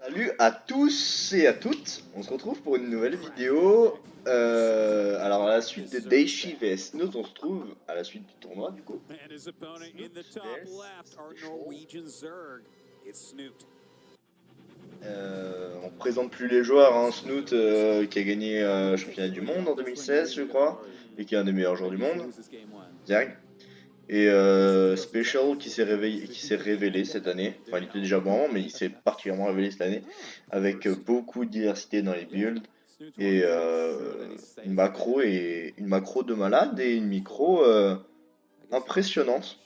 Salut à tous et à toutes, on se retrouve pour une nouvelle vidéo. Alors à la suite de Daichi vs Snoot, on se trouve à la suite du tournoi du coup. On présente plus les joueurs, hein. Snoot qui a gagné le championnat du monde en 2016 je crois, et qui est un des meilleurs joueurs du monde. Zerg. Et Special qui s'est révélé cette année. Enfin, il était déjà bon avant, mais il s'est particulièrement révélé cette année avec beaucoup de diversité dans les builds et une macro de malade et une micro impressionnante.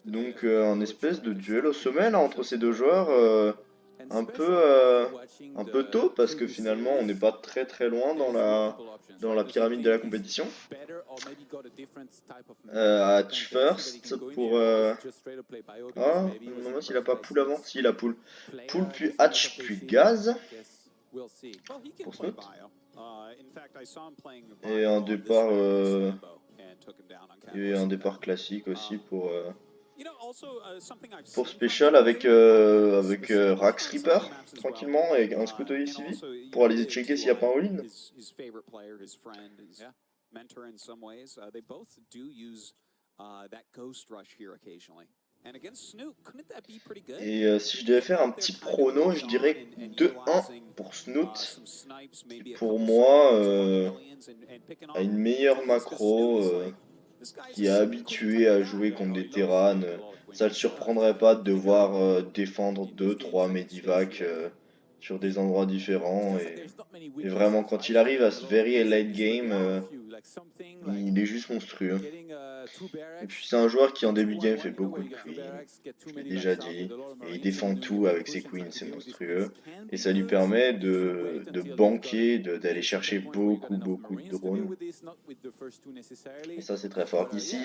Donc un espèce de duel au sommet là entre ces deux joueurs. Un peu tôt parce que finalement on n'est pas très loin dans la pyramide de la compétition. Hatch first pour ah, je me demande s'il a pas pool avant. Si, il a pool. Pool puis hatch puis gaz pour Snoot. Et un départ classique aussi pour Special avec Rax Reaper tranquillement et un Scout ECV pour aller checker s'il n'y a pas un all-in. Et si je devais faire un petit prono, je dirais 2-1 pour Snoot, qui pour moi a une meilleure macro, qui est habitué à jouer contre des Terran. Ça ne le surprendrait pas de devoir défendre 2-3 Medivac sur des endroits différents. Et vraiment, quand il arrive à ce very late game, il est juste monstrueux. Et puis c'est un joueur qui en début de game fait beaucoup de queens, je l'ai déjà dit, et il défend tout avec ses queens, c'est monstrueux. Et ça lui permet de banquer, d'aller chercher beaucoup de drones. Et ça c'est très fort. Ici,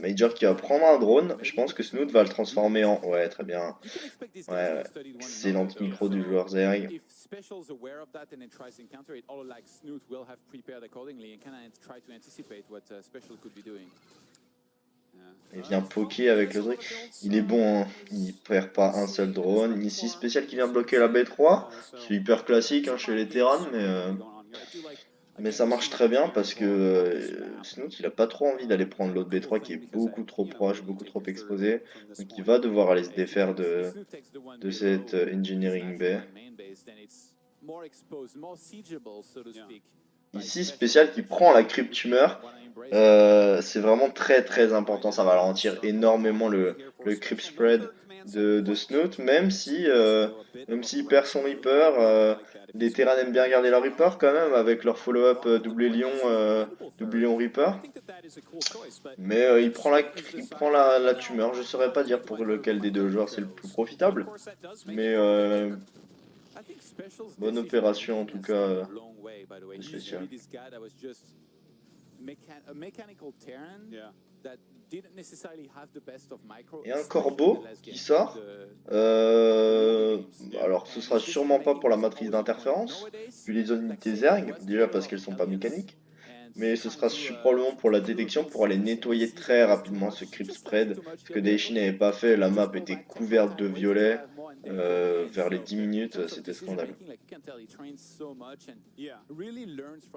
Major qui va prendre un drone, je pense que Snoot va le transformer en... Ouais, très bien. Ouais. Excellente micro du joueur Zerg. Il vient poker avec le truc. Il est bon, hein. Il perd pas un seul drone. Ici, spécial qui vient bloquer la B3. C'est hyper classique hein, chez les Terran, mais ça marche très bien parce que Snoot il a pas trop envie d'aller prendre l'autre B3 qui est beaucoup trop proche, beaucoup trop exposé. Donc il va devoir aller se défaire de cette Engineering Bay. Ici, spécial qui prend la Crypt Tumor. C'est vraiment très important, ça va ralentir énormément le creep spread de Snoot, même s'il perd son Reaper. Les Terran aiment bien garder leur Reaper quand même avec leur follow-up double Lion Reaper. Mais il prend la tumeur, je saurais pas dire pour lequel des deux joueurs c'est le plus profitable. Mais bonne opération en tout cas de spécial. Et un corbeau qui sort. Alors ce sera sûrement pas pour la matrice d'interférence, vu les unités Zerg, déjà parce qu'elles sont pas mécaniques. Mais ce sera probablement pour la détection, pour aller nettoyer très rapidement ce creep spread. Ce que Daichi n'avait pas fait, la map était couverte de violet. Vers les 10 minutes, c'était scandaleux.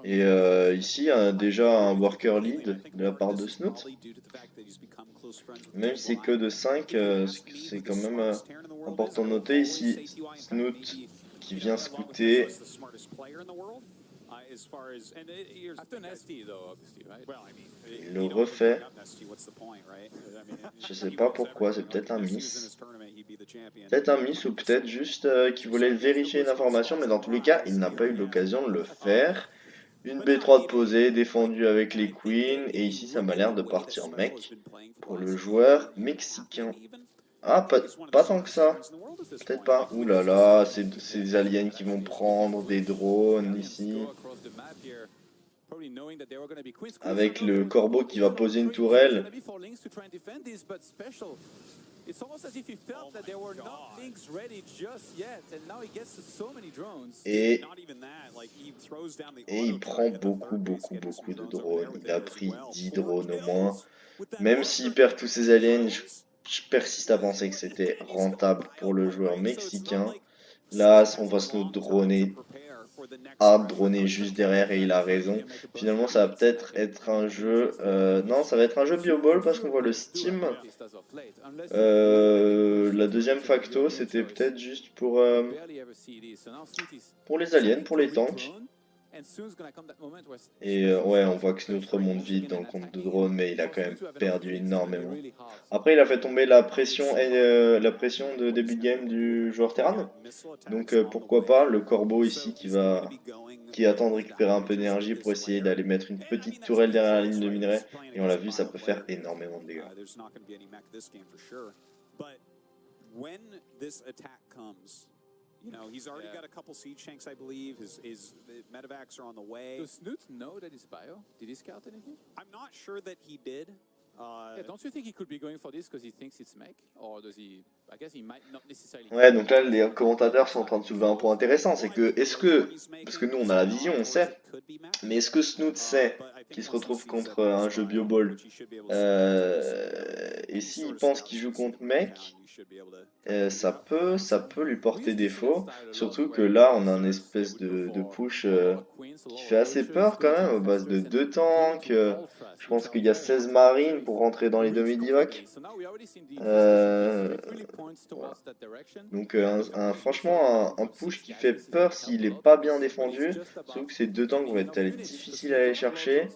Et ici, déjà un worker lead de la part de Snoot. Même si c'est que de 5, c'est quand même important de noter. Ici, Snoot qui vient scouter. Il le refait. Je sais pas pourquoi, c'est peut-être un miss. Peut-être un miss ou peut-être juste qu'il voulait vérifier une information, mais dans tous les cas, il n'a pas eu l'occasion de le faire. Une B3 de posée, défendue avec les queens, et ici ça m'a l'air de partir mec pour le joueur mexicain. Ah, pas tant que ça. Peut-être pas. Ouh là là, c'est des aliens qui vont prendre des drones ici. Avec le corbeau qui va poser une tourelle. Et il prend beaucoup de drones. Il a pris 10 drones au moins. Même s'il perd tous ses aliens, je je persiste à penser que c'était rentable pour le joueur mexicain. Là, on va se nous droner, hard droner juste derrière et il a raison. Finalement, ça va peut-être être un jeu... non, ça va être un jeu bioball parce qu'on voit le Steam. La deuxième facto, c'était peut-être juste pour les aliens, pour les tanks. Et ouais, on voit que Snoot remonte vite dans le compte de drone, mais il a quand même perdu énormément. Après, il a fait tomber la pression de début de game du joueur Terran. Donc pourquoi pas le corbeau ici qui attend de récupérer un peu d'énergie pour essayer d'aller mettre une petite tourelle derrière la ligne de minerai. Et on l'a vu, ça peut faire énormément de dégâts. You know, he's already got a couple siege tanks, I believe. His medevacs are on the way. Does Snoot know that it's bio? Did he scout anything? I'm not sure that he did. Yeah, don't you think he could be going for this because he thinks it's mech? Or does he... I guess he might not necessarily... Ouais, donc là, les commentateurs sont en train de soulever un point intéressant. C'est que, parce que nous, on a la vision, on sait. Mais est-ce que Snoot sait qu'il se retrouve contre un jeu bioball et s'il pense qu'il joue contre mech, ça peut lui porter défaut. Surtout que là, on a un espèce de push qui fait assez peur quand même, à base de 2 tanks. Je pense qu'il y a 16 marines pour rentrer dans les demi-divacs. Donc franchement, un push qui fait peur s'il n'est pas bien défendu. Surtout que ces 2 tanks vont être difficiles à aller chercher.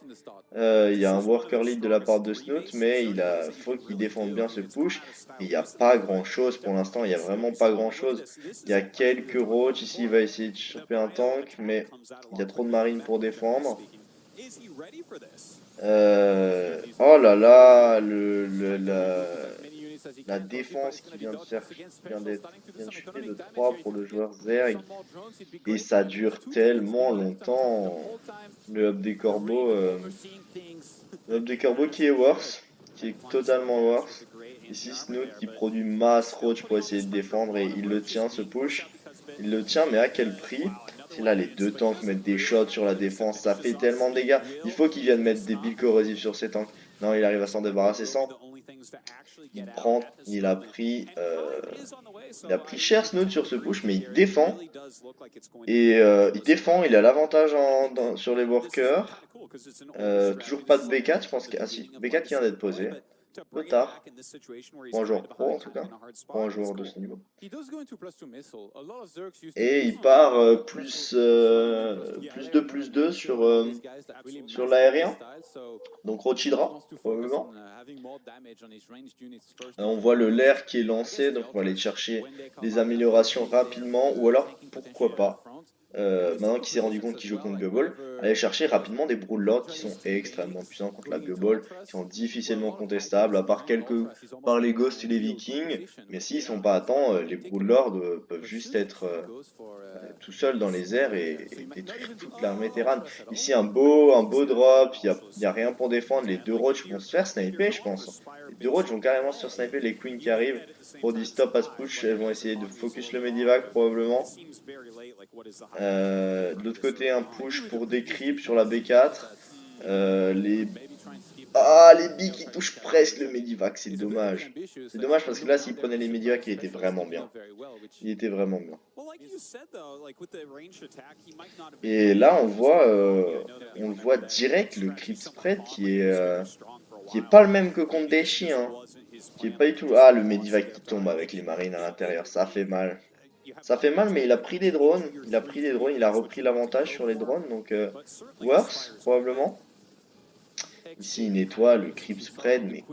Il y a un worker lead de la part de Snoot, mais il faut qu'il défende bien ce push. Et il n'y a pas grand chose pour l'instant, il n'y a vraiment pas grand chose. Il y a quelques roaches, ici il va essayer de choper un tank, mais il y a trop de marines pour défendre. Oh là là, la défense qui vient de chuter de 3 pour le joueur Zerg. Et ça dure tellement longtemps. Le hub des corbeaux qui est worse, qui est totalement worse. Ici Snoot qui produit masse roach pour essayer de défendre et il le tient ce push. Il le tient mais à quel prix? Si là les 2 tanks mettent des shots sur la défense, ça fait tellement de dégâts. Il faut qu'ils viennent mettre des billes corrosives sur ces tanks. Non, il arrive à s'en débarrasser sans. Il a pris cher Snoot sur ce push, mais il défend. Et il a l'avantage sur les workers. Toujours pas de B4, je pense que... Ah si, B4 qui vient d'être posé. Peu tard. Pour un joueur pro en tout cas. Pour un joueur de ce niveau. Et il part plus 2 sur l'aérien. Donc Rochidra, probablement. On voit le lair qui est lancé, donc on va aller chercher des améliorations rapidement. Ou alors, pourquoi pas, maintenant qu'il s'est rendu compte qu'il joue contre Gubball, aller chercher rapidement des Broodlords qui sont extrêmement puissants contre la Gubball, qui sont difficilement contestables, à part par les Ghosts et les Vikings. Mais s'ils sont pas à temps, les Broodlords peuvent juste être tout seuls dans les airs et détruire toute l'armée Terran. Ici un beau drop, il n'y a rien pour défendre, les 2 roaches vont se faire sniper je pense. Les 2 roaches vont carrément se faire sniper, les queens qui arrivent pour dire stop à ce push, elles vont essayer de focus le medivac probablement. De l'autre côté un push pour des creeps sur la B4. Les billes qui touchent presque le medivac, c'est dommage. C'est dommage parce que là s'il prenait les medivacs il était vraiment bien. Et là on le voit direct le creep spread qui est pas le même que contre Deshi, hein. Qui est pas du tout... Ah, le medivac qui tombe avec les marines à l'intérieur, ça fait mal. Ça fait mal, mais il a pris des drones. Il a repris l'avantage sur les drones, donc worse, probablement. Ici, il nettoie le creep spread, mais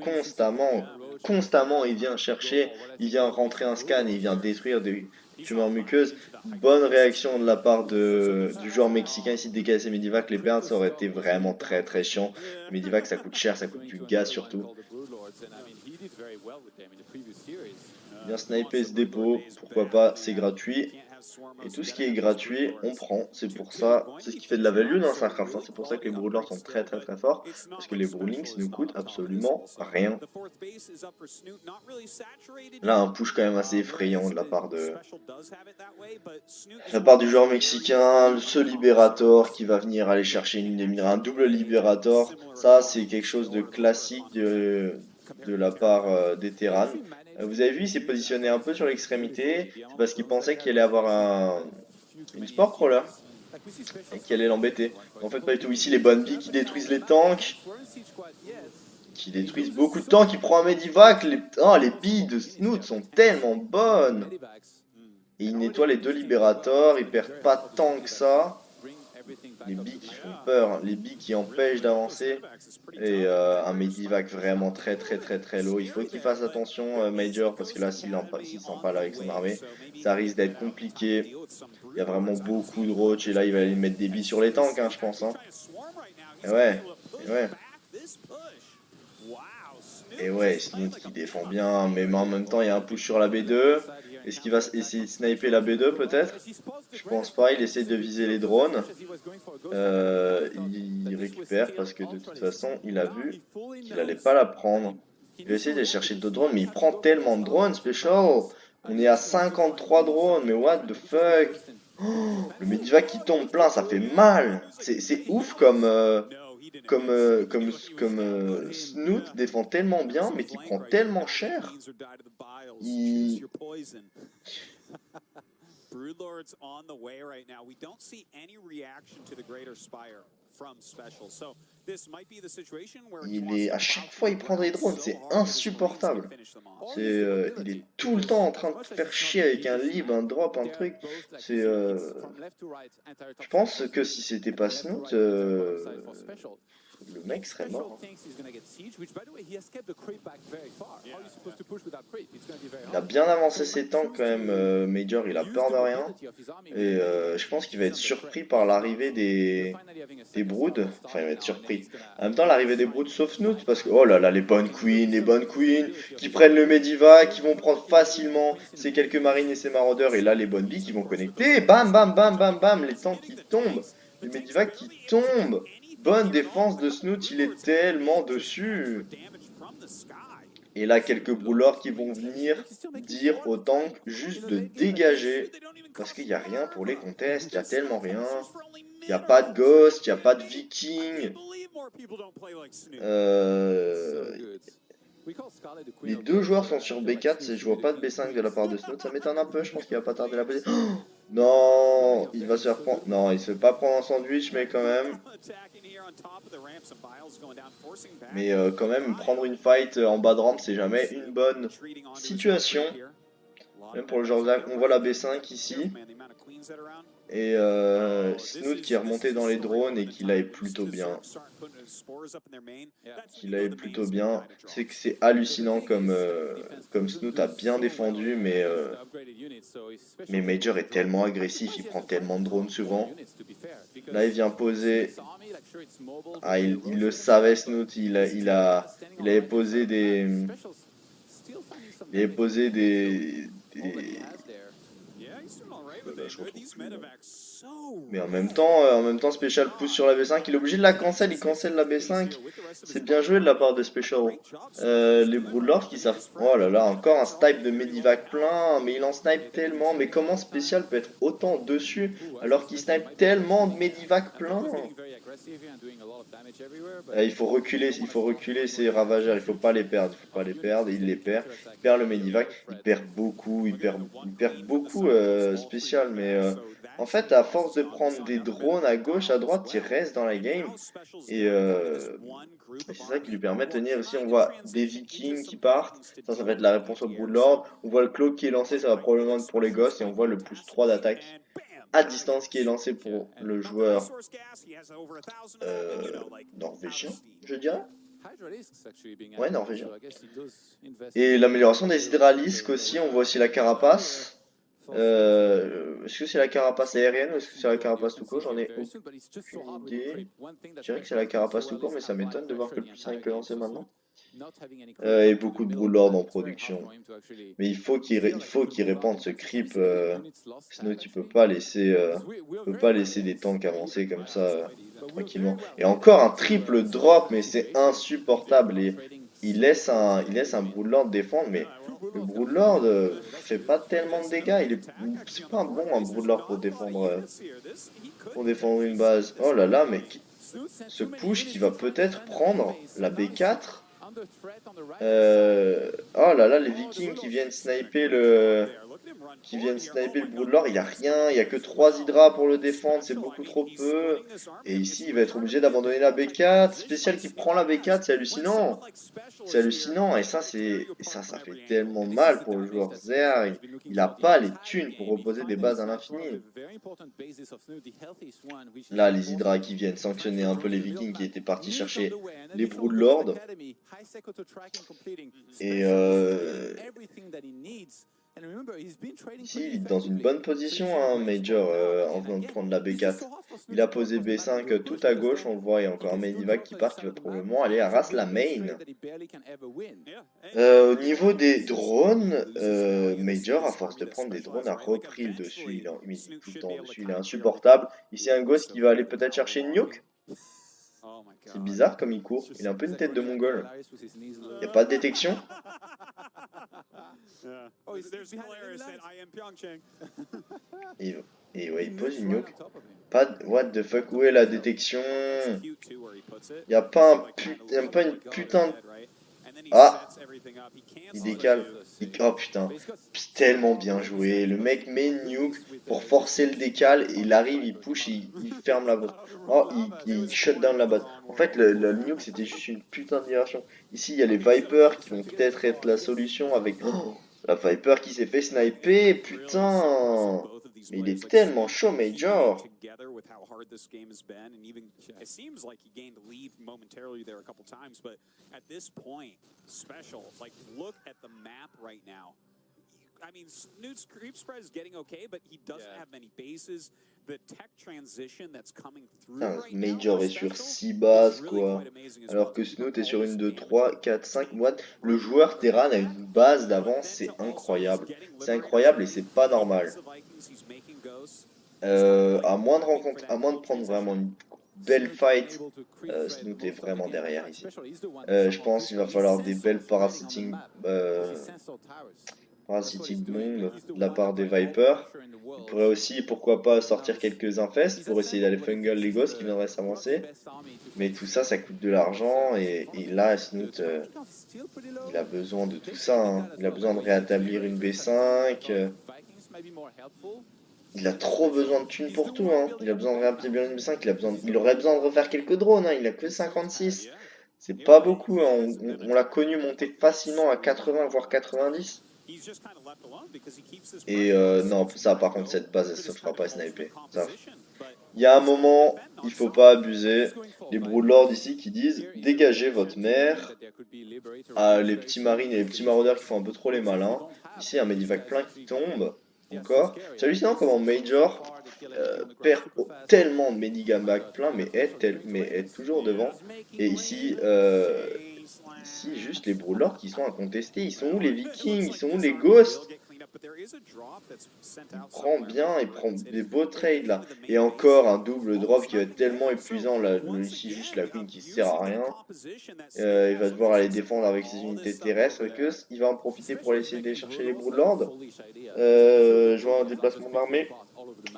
constamment, il vient chercher, il vient rentrer un scan et il vient détruire des tumeurs muqueuses. Bonne réaction de la part du joueur mexicain ici de décaler ses medivacs. Les pertes, ça aurait été vraiment très très chiant. Les medivacs, ça coûte cher, ça coûte du gaz surtout. Bien sniper ce dépôt, pourquoi pas, c'est gratuit. Et tout ce qui est gratuit, on prend. C'est pour ça, c'est ce qui fait de la value dans StarCraft. C'est pour ça que les Broodlords sont très très très forts. Parce que les Broodlings ne coûtent absolument rien. Là, un push quand même assez effrayant de la part du joueur mexicain. Ce Liberator qui va venir aller chercher une ligne de minerai. Un double Liberator. Ça, c'est quelque chose de classique de la part des Terran. Vous avez vu, il s'est positionné un peu sur l'extrémité, c'est parce qu'il pensait qu'il allait avoir une Spore Crawler et qui allait l'embêter. En fait, pas du tout. Ici, les bonnes billes qui détruisent les tanks, qui détruisent beaucoup de tanks, qui prend un Medivac. Les billes de Snoot sont tellement bonnes. Et il nettoie les 2 Libérators, ils perdent pas tant que ça. Les billes qui font peur, les billes qui empêchent d'avancer. Et un Medivac vraiment très low. Il faut qu'il fasse attention Major, parce que là s'il s'empale avec son armée, ça risque d'être compliqué. Il y a vraiment beaucoup de roach et là il va aller mettre des billes sur les tanks je pense. Et ouais, Snoot qui défend bien, mais en même temps il y a un push sur la B2. Est-ce qu'il va essayer de sniper la B2 peut-être? Je pense pas, il essaie de viser les drones. Il récupère parce que de toute façon il a vu qu'il allait pas la prendre. Il va essayer d'aller chercher d'autres drones, mais il prend tellement de drones, Special. On est à 53 drones, mais what the fuck? Oh, le Medivac qui tombe plein, ça fait mal. C'est ouf comme Snoot défend tellement bien, mais qui prend tellement cher. Broodlord's on the way right now. We don't see any reaction to the Greater Spire from Special. So this might be the situation where à chaque fois il prend des drones, c'est insupportable. Il est tout le temps en train de faire chier avec un lib, un drop, un truc. Je pense que si c'était pas Snoot, le mec serait mort. Il a bien avancé ses tanks quand même, Major, il a peur de rien. Et je pense qu'il va être surpris par l'arrivée des broods. Enfin, il va être surpris. En même temps, l'arrivée des broods sauf Snoot, parce que, oh là là, les bonnes queens qui prennent le Medivac, qui vont prendre facilement ces quelques marines et ces maraudeurs. Et là, les bonnes billes qui vont connecter. Bam, bam, bam, bam, bam, les tanks qui tombent. Les Medivac qui tombent. Bonne défense de Snoot, il est tellement dessus. Et là, quelques Broodlords qui vont venir dire aux tanks juste de dégager. Parce qu'il n'y a rien pour les contests, il n'y a tellement rien. Il n'y a pas de Ghost, il n'y a pas de Viking. Les 2 joueurs sont sur B4, je vois pas de B5 de la part de Snoot, ça m'étonne un peu, je pense qu'il va pas tarder la poser. Oh non, il va se faire prendre. Non, il se fait pas prendre un sandwich, mais quand même. Mais quand même, prendre une fight en bas de rampe, c'est jamais une bonne situation. Même pour le genre de... On voit la B5 ici. Et Snoot qui est remonté dans les drones et qui l'avait plutôt bien. C'est que c'est hallucinant comme Snoot a bien défendu, mais Major est tellement agressif, il prend tellement de drones souvent. Là il vient poser. Ah, il le savait Snoot, il avait posé des. Il avait posé des. Mais en même temps, Special pousse sur la B5, il est obligé de la cancel, il cancel la B5. C'est bien joué de la part de Special. Les Broodlords qui savent... Oh là là, encore un snipe de Medivac plein, mais il en snipe tellement. Mais comment Special peut être autant dessus alors qu'il snipe tellement de Medivac plein? Il faut reculer ces ravageurs, il faut pas les perdre, il les perd. Il perd le Medivac, il perd beaucoup Special, mais en fait à force de prendre des drones à gauche, à droite, il reste dans la game. Et c'est ça qui lui permet de tenir. Ici on voit des Vikings qui partent, ça va être la réponse au Broodlord. On voit le Cloak qui est lancé, ça va probablement être pour les Ghosts, et on voit le plus 3 d'attaque à distance qui est lancé pour le joueur norvégien, je dirais. Ouais, norvégien. Et l'amélioration des hydralisques aussi, on voit aussi la carapace. Est-ce que c'est la carapace aérienne ou est-ce que c'est la carapace tout court? J'en ai aucune idée. Je dirais que c'est la carapace tout court, mais ça m'étonne de voir que le plus 5 peut lancer maintenant. Et beaucoup de Broodlord en production. Mais il faut qu'il répande ce creep. Sinon tu peux pas laisser des tanks avancer comme ça tranquillement. Et encore un triple drop, mais c'est insupportable. Et il laisse un Broodlord défendre, mais le Broodlord fait pas tellement de dégâts. C'est pas un Broodlord pour défendre une base. Oh là là, mais ce push qui va peut-être prendre la B4. Oh là là, les Vikings qui viennent sniper le Broodlord, il n'y a rien, il n'y a que 3 Hydras pour le défendre, c'est beaucoup trop peu. Et ici, il va être obligé d'abandonner la B4. Spécial qui prend la B4, c'est hallucinant. C'est hallucinant, et ça, ça fait tellement mal pour le joueur Zer. Il n'a pas les thunes pour reposer des bases à l'infini. Là, les Hydras qui viennent sanctionner un peu les Vikings qui étaient partis chercher les Broodlords. Et ici, il est dans une bonne position, hein, Major, en venant de prendre la B4. Il a posé B5 tout à gauche, on le voit, il y a encore un Medivac qui part, qui va probablement aller à Ras la main. Au niveau des drones, Major, à force de prendre des drones, a repris le dessus. Il est tout le temps dessus, il est insupportable. Ici, un Ghost qui va aller peut-être chercher une nuke. C'est bizarre comme il court, il a un peu une tête de mongol. Il n'y a pas de détection. Et ouais, il pose une nuke. Pas de... What the fuck, où est la détection? Il n'y a pas une putain de... Ah! Il décale. Oh putain. C'est tellement bien joué. Le mec met une nuke pour forcer le décal. Et il arrive, il push, il ferme la base. Oh, il shut down la base. En fait, le nuke, c'était juste une putain de diversion. Ici, il y a les Vipers qui vont peut-être être la solution avec... Oh, la Viper qui s'est fait sniper. Putain! Mais il est tellement chaud, Major. This game has been, and even it seems like he gained a lead momentarily there a couple times, but at this point, Special, like, look at the map right now. I mean, Snoot's creep spread is getting okay, but he doesn't have many bases. The tech transition that's coming through right now, Major est sur 6 bases, quoi. Alors que Snoot est sur une 2, 3, 4, 5 watts. Le joueur Terran a une base d'avance, c'est incroyable. C'est incroyable et c'est pas normal. À moins de prendre vraiment une belle fight, Snoot est vraiment derrière ici. Je pense qu'il va falloir des belles parasitic bombs de la part des Vipers. Il pourrait aussi, pourquoi pas, sortir quelques infestes pour essayer d'aller fungle les gosses qui viendraient s'avancer. Mais tout ça, ça coûte de l'argent. Et là, Snoot, il a besoin de tout ça. Hein. Il a besoin de rétablir une B5. Il a trop besoin de thunes pour tout, hein. Il a besoin de rétablir une B5, il aurait besoin de refaire quelques drones, hein. Il a que 56. C'est pas beaucoup, hein. On l'a connu monter facilement à 80, voire 90. Et non, ça par contre, cette base, elle se fera pas sniper. Ça. Il y a un moment, il faut pas abuser. Les Broodlords ici qui disent « Dégagez votre mère ». Ah, les petits marines et les petits maraudeurs qui font un peu trop les malins. Ici, un Medivac plein qui tombe. Encore. C'est hallucinant comment Major perd tellement de Medivac plein, mais est toujours devant. Et ici, juste les Broodlords qui sont incontestés. Ils sont où les Vikings? Ils sont où les Ghosts? Il prend bien, il prend des beaux trades là. Et encore un double drop qui va être tellement épuisant là. Ici juste la Queen qui sert à rien. Il va devoir aller défendre avec ses unités terrestres. Il va en profiter pour essayer d'aller chercher les Broodlords. Je vois un déplacement d'armée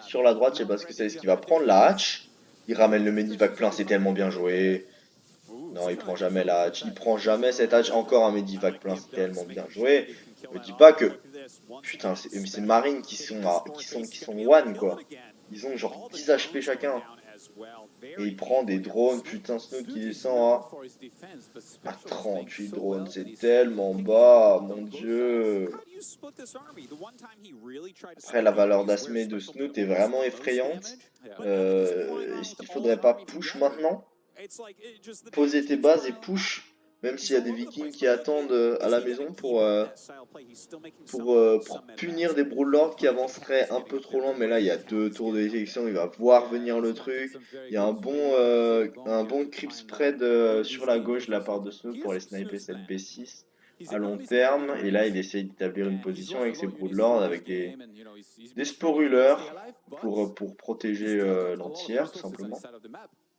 sur la droite, je sais pas ce que c'est. Est-ce qu'il va prendre la hatch? Il ramène le Medivac plein, c'est tellement bien joué. Non, il prend jamais la hatch. Il prend jamais cette hatch. Encore un Medivac plein, c'est tellement bien joué. Je me dis pas que... Putain, c'est Marines qui sont one, quoi. Ils ont genre 10 HP chacun. Et il prend des drones, putain, Snoot qui descend à 38 drones, c'est tellement bas, mon dieu. Après, la valeur d'asmé de Snoot est vraiment effrayante. Est-ce qu'il faudrait pas push maintenant? Poser tes bases et push. Même s'il y a des Vikings qui attendent à la maison pour punir des Broodlords qui avanceraient un peu trop loin. Mais là, il y a 2 tours de détection, il va voir venir le truc. Il y a un bon creep spread sur la gauche de la part de Snoot pour aller sniper cette B6 à long terme. Et là, il essaye d'établir une position avec ses Broodlords, avec des sporuleurs pour protéger l'entière, tout simplement.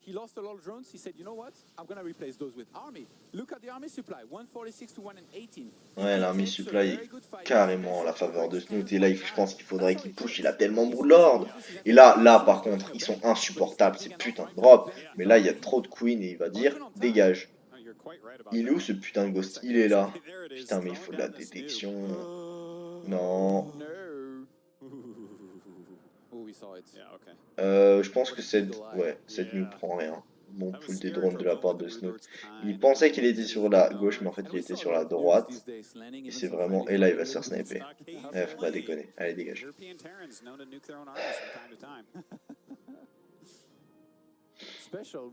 He lost a lot of drones. He said, you know what? I'm going to replace those with army. Look at the army supply, 146 to 118. Ouais, l'army supply est carrément en la faveur de Snoot. Et là, je pense qu'il faudrait qu'il push. Il a tellement de Broodlord. Et là, par contre, ils sont insupportables. C'est putain de drop. Mais là, il y a trop de queen et il va dire, dégage. Il est où ce putain de ghost? Il est là. Putain, mais il faut de la détection. Non. Je pense que cette nuke prend rien. Bon pull des drones de la part de Snoot. Il pensait qu'il était sur la gauche, mais en fait il était sur la droite. Et c'est vraiment... Et là il va se faire sniper. Faut pas déconner. Allez, dégage.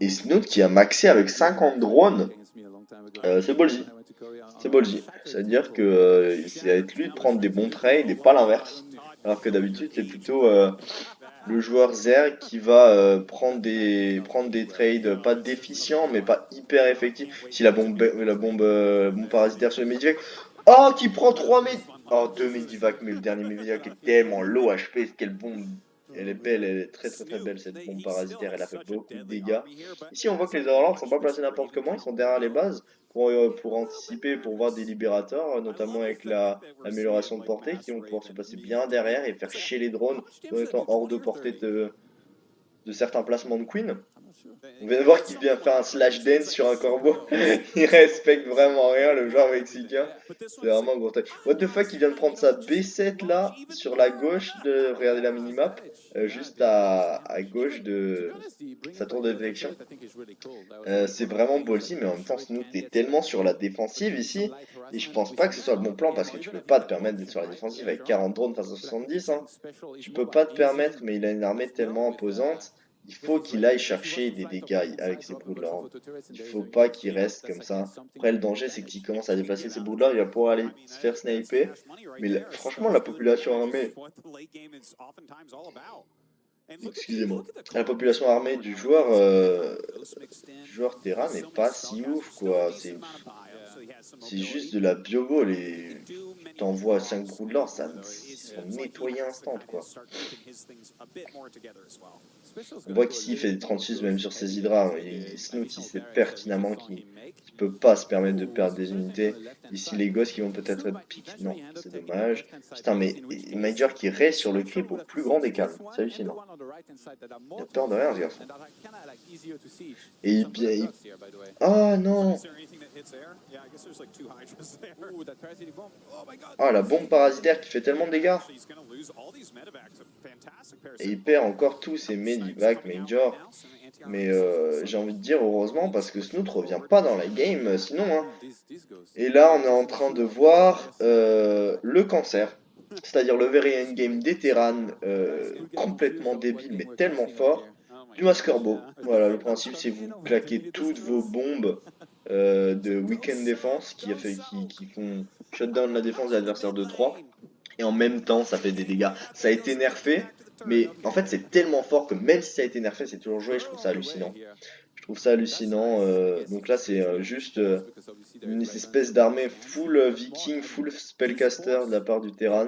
Et Snoot qui a maxé avec 50 drones. C'est ballsy. C'est ballsy. C'est-à-dire que c'est à lui de prendre des bons trades et pas l'inverse. Alors que d'habitude c'est plutôt... le joueur Zerg qui va prendre des trades pas déficients mais pas hyper effectifs. Si la bombe parasitaire sur le Medivac. Oh, qui prend 3 Oh, 2 Medivac, mais le dernier Medivac est tellement low HP. Quelle bombe. Elle est belle, elle est très belle cette bombe parasitaire. Elle a fait beaucoup de dégâts. Ici on voit que les Overlords ne sont pas placés n'importe comment. Ils sont derrière les bases pour anticiper, pour voir des libérateurs, notamment avec l'amélioration de portée, qui vont pouvoir se passer bien derrière et faire chier les drones en étant hors de portée de certains placements de Queen. On vient de voir qu'il vient faire un slash dance sur un corbeau. Il respecte vraiment rien, le joueur mexicain. C'est vraiment gros. What the fuck, il vient de prendre sa B7 là, sur la gauche de... Regardez la minimap. Juste à gauche de sa tour de détection. C'est vraiment ballsy, mais en même temps, Snoot est tellement sur la défensive ici. Et je pense pas que ce soit le bon plan parce que tu peux pas te permettre d'être sur la défensive avec 40 drones face à 70. Hein. Tu peux pas te permettre, mais il a une armée tellement imposante. Il faut qu'il aille chercher des dégâts avec ses Broodlords. Il faut pas qu'il reste comme ça. Après, le danger, c'est qu'il commence à déplacer ses Broodlords. Il va pouvoir aller se faire sniper. Mais franchement, la population armée... Excusez-moi. La population armée du joueur Terra n'est pas si ouf, quoi. C'est juste de la bio-ball et t'envoies 5 Broodlords, ça sont nettoyés instant, quoi. On voit qu'ici il fait des 36 même sur ses hydras. Et Snoot il sait pertinemment qu'il peut pas se permettre de perdre des unités. Ici les gosses qui vont peut-être être pique. Non, c'est dommage. Putain, mais Major qui reste sur le creep au plus grand des calmes. C'est hallucinant. Il a peur de rien ce garçon. Et il... Oh non. Ah, la bombe parasitaire qui fait tellement de dégâts. Et il perd encore tous ses Medivac, Major. Mais j'ai envie de dire heureusement parce que Snoot revient pas dans la game sinon. Hein. Et là on est en train de voir le cancer. C'est-à-dire le very endgame des Terran complètement débile mais tellement fort. Du Maskerbo. Voilà, le principe c'est vous claquez toutes vos bombes de weekend défense qui font shutdown la défense de l'adversaire de 3. Et en même temps ça fait des dégâts. Ça a été nerfé. Mais en fait c'est tellement fort que même si ça a été nerfé c'est toujours joué, je trouve ça hallucinant. Donc là c'est juste une espèce d'armée full viking, full spellcaster de la part du Terran.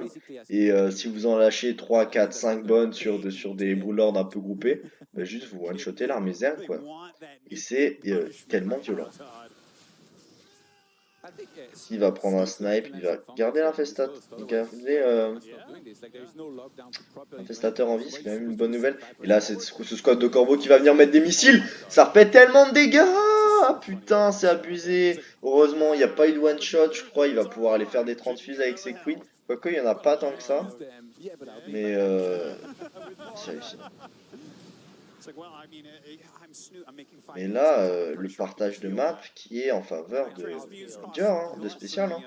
Et si vous en lâchez 3, 4, 5 bonnes sur des Broodlords un peu groupés, bah juste vous one-shotez l'armée Zerg quoi. Et c'est tellement violent. S'il va prendre un snipe, il va garder l'infestateur en vie, c'est quand même une bonne nouvelle. Et là, c'est ce squad de corbeau qui va venir mettre des missiles. Ça repète tellement de dégâts. Ah, putain, c'est abusé. Heureusement, il n'y a pas eu de one shot, je crois. Il va pouvoir aller faire des transfuses avec ses queens. Quoique, il n'y en a pas tant que ça. Mais c'est hallucinant. Et là, le partage de map qui est en faveur de Major, hein, de spécial. Hein.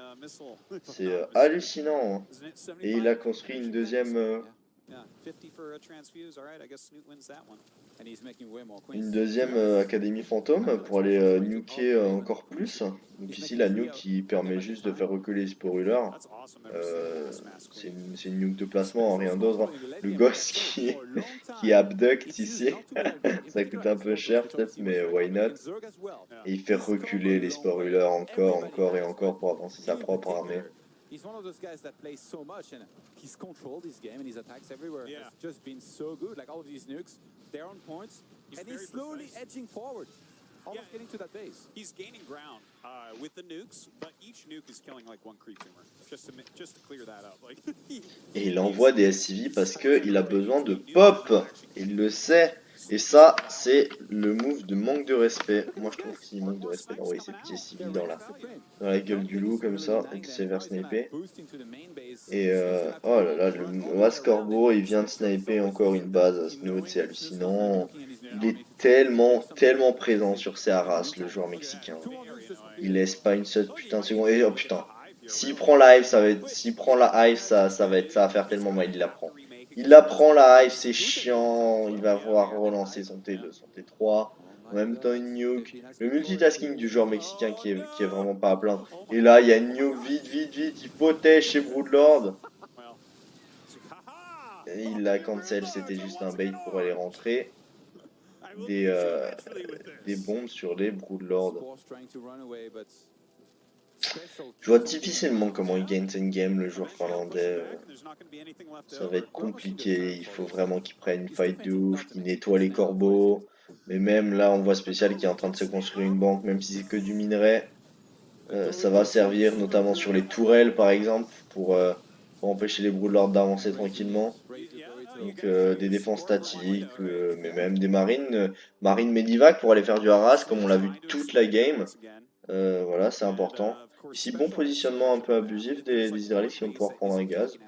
C'est hallucinant. Hein. Et il a construit une deuxième... académie fantôme pour aller nuker encore plus. Donc ici la nuke qui permet juste de faire reculer les sporuleurs. C'est une nuke de placement, rien d'autre. Le gosse qui abducte ici. Ça coûte un peu cher peut-être, mais why not. Et il fait reculer les sporuleurs encore et encore pour avancer sa propre armée. He's one of those guys that plays so much and he's controlled this game and his attacks everywhere. Yeah. It's just been so good. Like all of these nukes, they're on points and he's slowly edging forward. Almost getting to that base. He's gaining ground with the nukes, but each nuke is killing like one creep tumor. Just to clear that up. Like et il envoie des SCV parce que il a besoin de pop. Il le sait. Et ça, c'est le move de manque de respect. Moi, je trouve qu'il manque de respect d'envoyer ses petits civils dans la gueule du loup, comme ça, et qu'il se fait sniper. Et oh là là, le Mas Corbeau, il vient de sniper encore une base à Snoot, c'est hallucinant. Il est tellement présent sur ses haras, le joueur mexicain. Il laisse pas une seule putain de seconde. Et oh putain, s'il prend la hive, ça va faire tellement mal. Il la prend la hive, c'est chiant. Il va voir relancer son T2, son T3. En même temps, une nuke. Le multitasking du joueur mexicain qui est vraiment pas à plaindre. Et là, il y a une nuke, vite. Il protège chez Broodlord. Et il la cancel, c'était juste un bait pour aller rentrer. Des bombes sur les Broodlords. Je vois difficilement comment il gagne cette game, le joueur finlandais. Ça va être compliqué, il faut vraiment qu'il prenne une fight de ouf, qu'il nettoie les corbeaux. Mais même là, on voit Spécial qui est en train de se construire une banque, même si c'est que du minerai. Ça va servir notamment sur les tourelles, par exemple, pour empêcher les Broodlords d'avancer tranquillement. Donc des défenses statiques, mais même des marines Medivac pour aller faire du harass, comme on l'a vu toute la game. Voilà, c'est important. Ici, bon positionnement un peu abusif des Israéliens qui vont pouvoir prendre un gaz.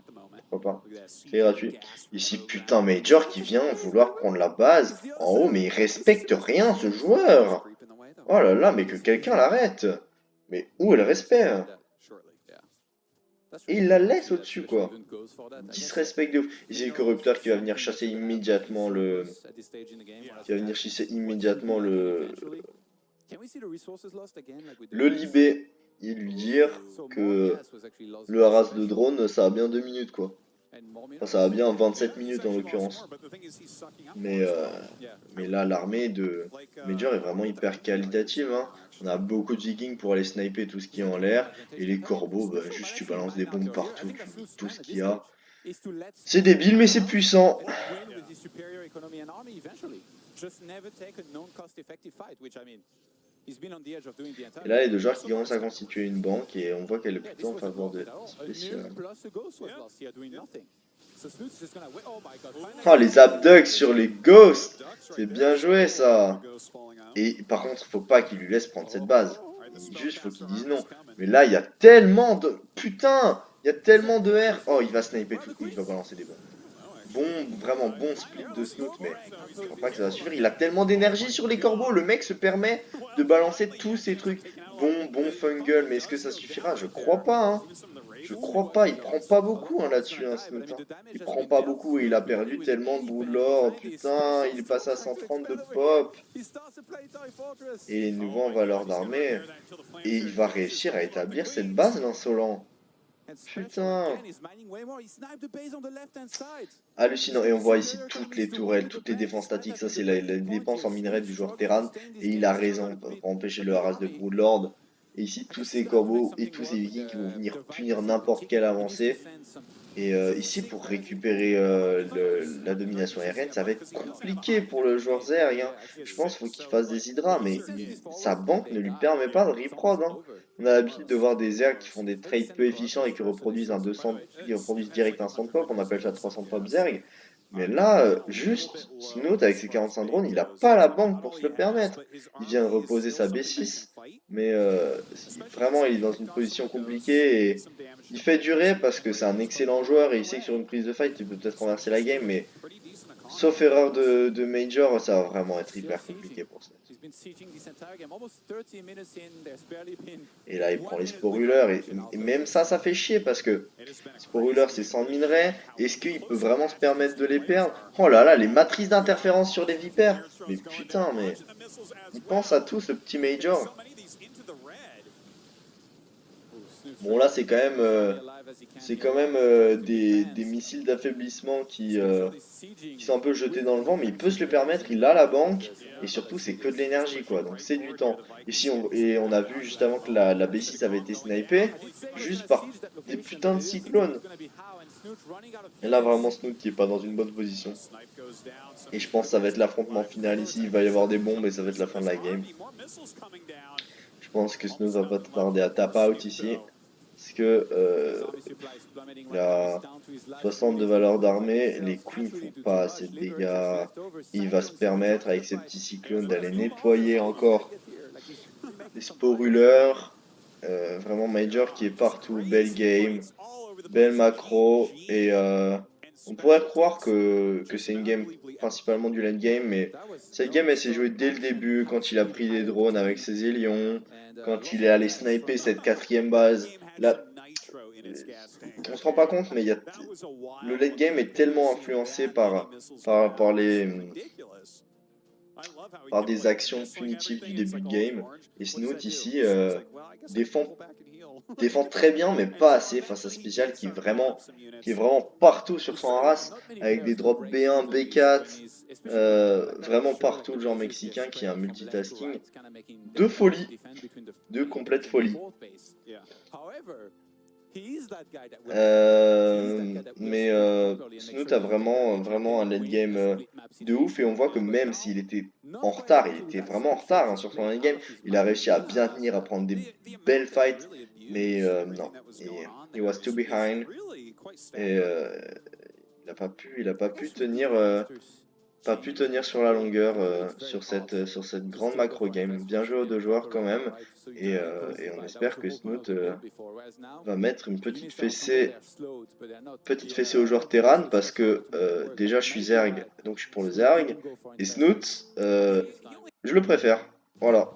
Pourquoi pas. C'est gratuit. Ici, putain, Major qui vient vouloir prendre la base. En haut, mais il respecte rien, ce joueur. Oh là là, mais que quelqu'un l'arrête. Mais où est le respect? Et il la laisse au-dessus, quoi. Disrespect de ouf. Ici, le corrupteur qui va venir chasser immédiatement le... Le Libé. Et lui dire que le harass de drone, ça a bien 2 minutes, quoi. Enfin, ça a bien 27 minutes en l'occurrence. Mais là, l'armée de Major est vraiment hyper qualitative. Hein. On a beaucoup de vikings pour aller sniper tout ce qui est en l'air. Et les corbeaux, bah, juste tu balances des bombes partout, tu niques tout ce qu'il y a. C'est débile, mais c'est puissant. Et là, les deux joueurs qui commencent à constituer une banque et on voit qu'elle est plutôt en faveur de Spécial. Oh, les abducts sur les ghosts. C'est bien joué ça. Et par contre, faut pas qu'il lui laisse prendre cette base. Juste, faut qu'il dise non. Mais là, il y a tellement de... Putain, il y a tellement de R. Oh, il va sniper tout le coup, il va balancer des bombes. Bon, vraiment bon split de Snoot, mais je crois pas que ça va suffire. Il a tellement d'énergie sur les corbeaux. Le mec se permet de balancer tous ces trucs. Bon fungal, mais est-ce que ça suffira? Je crois pas, hein. Je crois pas, il prend pas beaucoup hein, là-dessus, hein, Snoot. Hein. Il prend pas beaucoup et il a perdu tellement de Broodlord. Putain, il est passé à 130 de pop. Et les nouveaux en valeur d'armée. Et il va réussir à établir cette base, l'insolent. Putain. Hallucinant. Et on voit ici toutes les tourelles, toutes les défenses statiques. Ça, c'est la dépense en minerai du joueur Terran. Et il a raison pour empêcher le harass de Broodlord. Et ici, tous ces corbeaux et tous ces vikings qui vont venir punir n'importe quelle avancée. Et ici, pour récupérer la domination aérienne, ça va être compliqué pour le joueur Zerg. Hein. Je pense qu'il faut qu'il fasse des hydras, mais sa banque ne lui permet pas de reprod. Hein. On a l'habitude de voir des Zerg qui font des trades peu efficients et qui reproduisent direct un 100 pop, on appelle ça 300 pop Zerg. Mais là, juste Snoot avec ses 45 drones, il a pas la banque pour se le permettre. Il vient de reposer sa B6, mais vraiment il est dans une position compliquée et il fait durer parce que c'est un excellent joueur et il sait que sur une prise de fight il peut peut-être renverser la game, mais sauf erreur de Major, ça va vraiment être hyper compliqué pour Snoot. Et là il prend les sporuleurs et même ça fait chier parce que sporuleurs c'est sans minerai. Est-ce qu'il peut vraiment se permettre de les perdre? Oh là là, les matrices d'interférence sur les vipères. Mais putain, mais il pense à tout ce petit Major. Bon là c'est quand même des missiles d'affaiblissement qui sont un peu jetés dans le vent, mais il peut se le permettre, il a la banque, et surtout c'est que de l'énergie quoi, donc c'est du temps. Ici on a vu juste avant que la B6 avait été snipée, juste par des putains de cyclones. Et là vraiment Snoot qui est pas dans une bonne position. Et je pense que ça va être l'affrontement final ici, il va y avoir des bombes et ça va être la fin de la game. Je pense que Snoot va pas tarder à tap out ici. Parce que Il a 60 de valeur d'armée, les coups ne font pas assez de dégâts. Il va se permettre avec ses petits cyclones d'aller nettoyer encore les sporuleurs. Vraiment Major qui est partout, belle game, belle macro. Et on pourrait croire que c'est une game principalement du late game, mais cette game elle s'est jouée dès le début quand il a pris des drones avec ses Hélions, quand il est allé sniper cette 4e base. Là, on se rend pas compte, mais le late game est tellement influencé par des actions punitives du début de game. Et Snoot ici défend très bien, mais pas assez face à Spécial qui est vraiment partout sur son race, avec des drops B1, B4, vraiment partout, le genre mexicain qui a un multitasking de folie, de complète folie. Mais Snoot a vraiment un late game de ouf, et on voit que même s'il était en retard, il était vraiment en retard hein, sur son late game, il a réussi à bien tenir, à prendre des belles fights, mais non, he was too behind, et il a pas pu tenir sur la longueur sur cette grande macro game. Bien joué aux deux joueurs quand même, et on espère que Snoot va mettre une petite fessée aux joueurs Terran, parce que déjà je suis Zerg, donc je suis pour le Zerg, et Snoot je le préfère, voilà.